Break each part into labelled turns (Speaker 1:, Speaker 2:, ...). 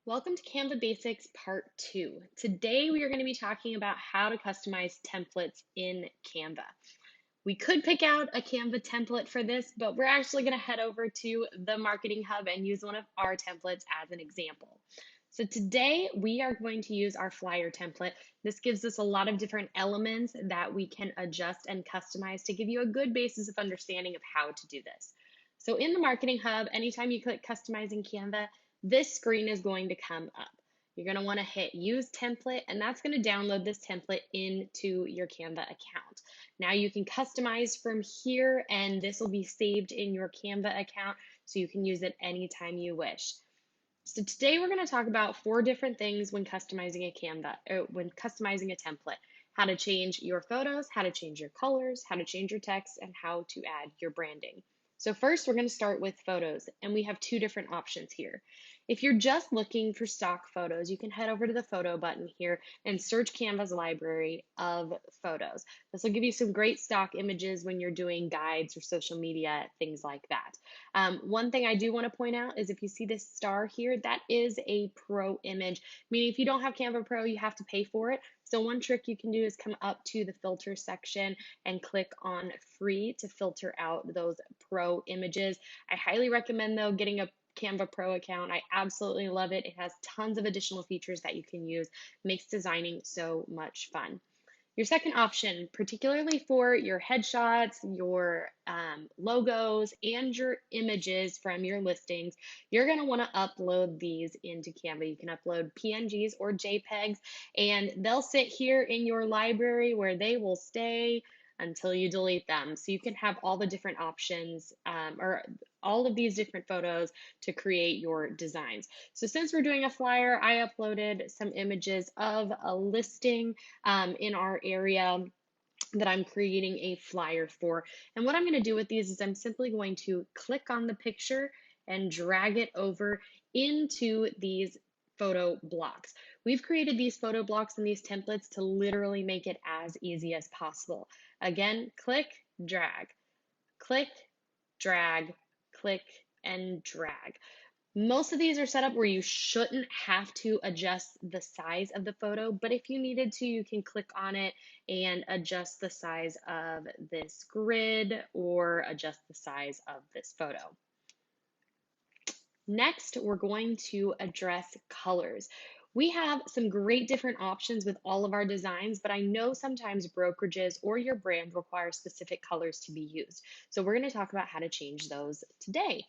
Speaker 1: Welcome to Canva Basics Part 2. Today we are going to be talking about how to customize templates in Canva. We could pick out a Canva template for this, but we're actually going to head over to the Marketing Hub and use one of our templates as an example. So today we are going to use our flyer template. This gives us a lot of different elements that we can adjust and customize to give you a good basis of understanding of how to do this. So in the Marketing Hub, anytime you click Customize in Canva, this screen is going to come up. You're going to want to hit Use Template, and that's going to download this template into your Canva account. Now you can customize from here, and this will be saved in your Canva account so you can use it anytime you wish. So today we're going to talk about 4 different things when customizing a Canva, or when customizing a template. How to change your photos, how to change your colors, how to change your text, and how to add your branding. So first, we're going to start with photos, and we have 2 different options here. If you're just looking for stock photos, you can head over to the photo button here and search Canva's library of photos. This will give you some great stock images when you're doing guides or social media, things like that. One thing I do want to point out is if you see this star here, that is a pro image, meaning if you don't have Canva Pro, you have to pay for it. So one trick you can do is come up to the filter section and click on free to filter out those pro images. I highly recommend though getting a Canva Pro account. I absolutely love it. It has tons of additional features that you can use, makes designing so much fun. Your second option, particularly for your headshots, your logos, and your images from your listings, you're going to want to upload these into Canva. You can upload PNGs or JPEGs, and they'll sit here in your library where they will stay until you delete them. So you can have all the different options or all of these different photos to create your designs. So since we're doing a flyer, I uploaded some images of a listing in our area that I'm creating a flyer for. And what I'm going to do with these is I'm simply going to click on the picture and drag it over into these photo blocks. We've created these photo blocks and these templates to literally make it as easy as possible. Again, click, click, drag, click, and drag. Most of these are set up where you shouldn't have to adjust the size of the photo, but if you needed to, you can click on it and adjust the size of this grid or adjust the size of this photo. Next, we're going to address colors. We have some great different options with all of our designs, but I know sometimes brokerages or your brand require specific colors to be used. So we're going to talk about how to change those today.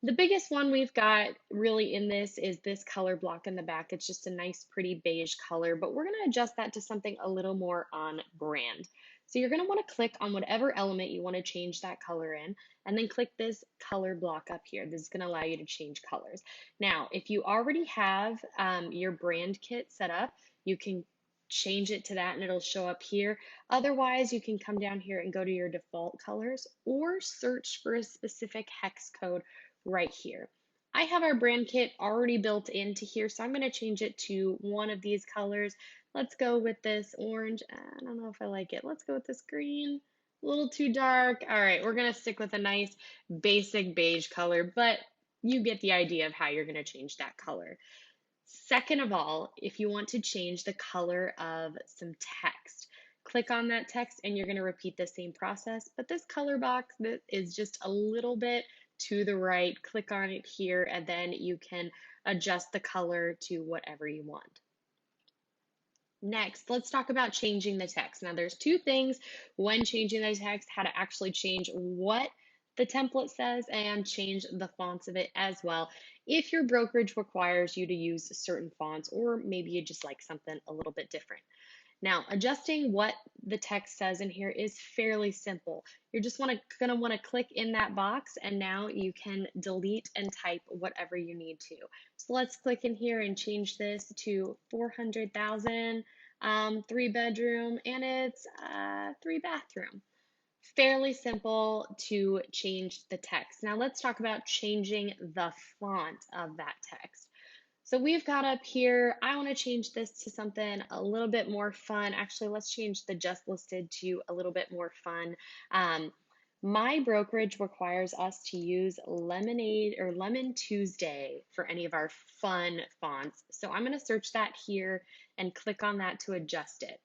Speaker 1: The biggest one we've got really in this is this color block in the back. It's just a nice, pretty beige color, but we're going to adjust that to something a little more on brand. So you're going to want to click on whatever element you want to change that color in, and then click this color block up here. This is going to allow you to change colors. Now, if you already have your brand kit set up, you can change it to that and it'll show up here. Otherwise, you can come down here and go to your default colors or search for a specific hex code right here. I have our brand kit already built into here, so I'm going to change it to one of these colors. Let's go with this orange. I don't know if I like it. Let's go with this green. A little too dark. All right, we're going to stick with a nice basic beige color, but you get the idea of how you're going to change that color. Second of all, if you want to change the color of some text, click on that text and you're going to repeat the same process, but this color box that is just a little bit to the right, click on it here, and then you can adjust the color to whatever you want. Next, let's talk about changing the text. Now, there's 2 things when changing the text, how to actually change what the template says and change the fonts of it as well. If your brokerage requires you to use certain fonts, or maybe you just like something a little bit different. Now, adjusting what the text says in here is fairly simple. You're just gonna want to click in that box, and now you can delete and type whatever you need to. So let's click in here and change this to 400,000, 3 bedroom, and it's 3 bathroom. Fairly simple to change the text. Now let's talk about changing the font of that text. So we've got up here, I want to change this to something a little bit more fun. Actually, let's change the just listed to a little bit more fun. My brokerage requires us to use Lemonade or Lemon Tuesday for any of our fun fonts. So I'm going to search that here and click on that to adjust it.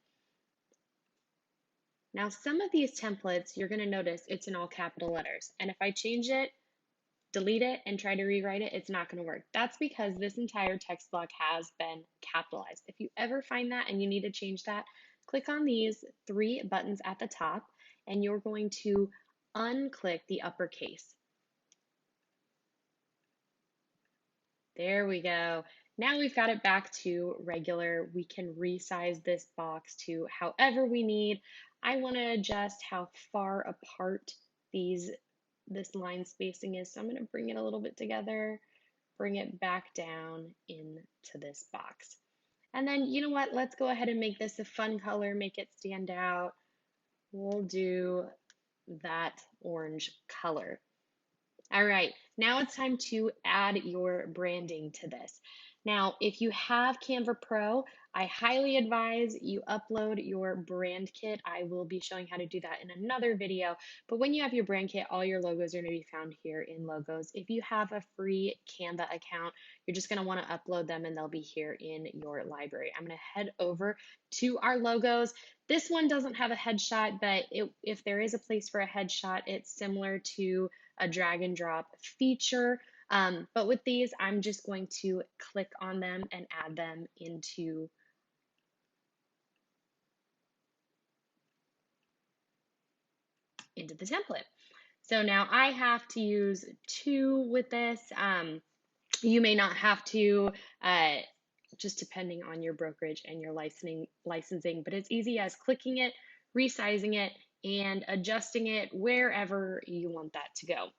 Speaker 1: Now, some of these templates, you're going to notice it's in all capital letters. And if I change it, delete it, and try to rewrite it, it's not going to work. That's because this entire text block has been capitalized. If you ever find that and you need to change that, click on these three buttons at the top, and you're going to unclick the uppercase. There we go. Now we've got it back to regular. We can resize this box to however we need. I want to adjust how far apart this line spacing is. So I'm going to bring it a little bit together, bring it back down into this box. And then, you know what? Let's go ahead and make this a fun color, make it stand out. We'll do that orange color. All right, now it's time to add your branding to this. Now, if you have Canva Pro, I highly advise you upload your brand kit. I will be showing how to do that in another video. But when you have your brand kit, all your logos are going to be found here in Logos. If you have a free Canva account, you're just going to want to upload them and they'll be here in your library. I'm going to head over to our logos. This one doesn't have a headshot, but if there is a place for a headshot, it's similar to a drag and drop feature. But with these, I'm just going to click on them and add them into the template. So now I have to use two with this. You may not have to, just depending on your brokerage and your licensing, but it's easy as clicking it, resizing it, and adjusting it wherever you want that to go.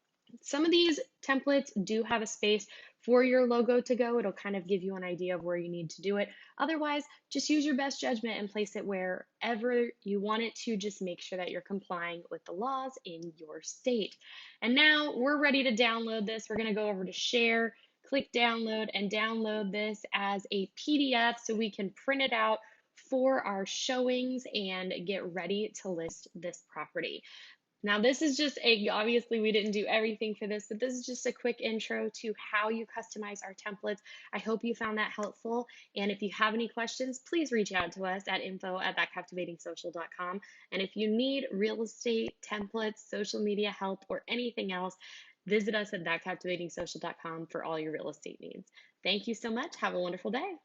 Speaker 1: Some of these templates do have a space for your logo to go. It'll kind of give you an idea of where you need to do it. Otherwise, just use your best judgment and place it wherever you want it to. Just make sure that you're complying with the laws in your state. And now we're ready to download this. We're going to go over to Share, click Download, and download this as a PDF so we can print it out for our showings and get ready to list this property. Now, this is just obviously we didn't do everything for this, but this is just a quick intro to how you customize our templates. I hope you found that helpful. And if you have any questions, please reach out to us at info@thatcaptivating.social.com. And if you need real estate templates, social media help, or anything else, visit us at thatcaptivating.social.com for all your real estate needs. Thank you so much. Have a wonderful day.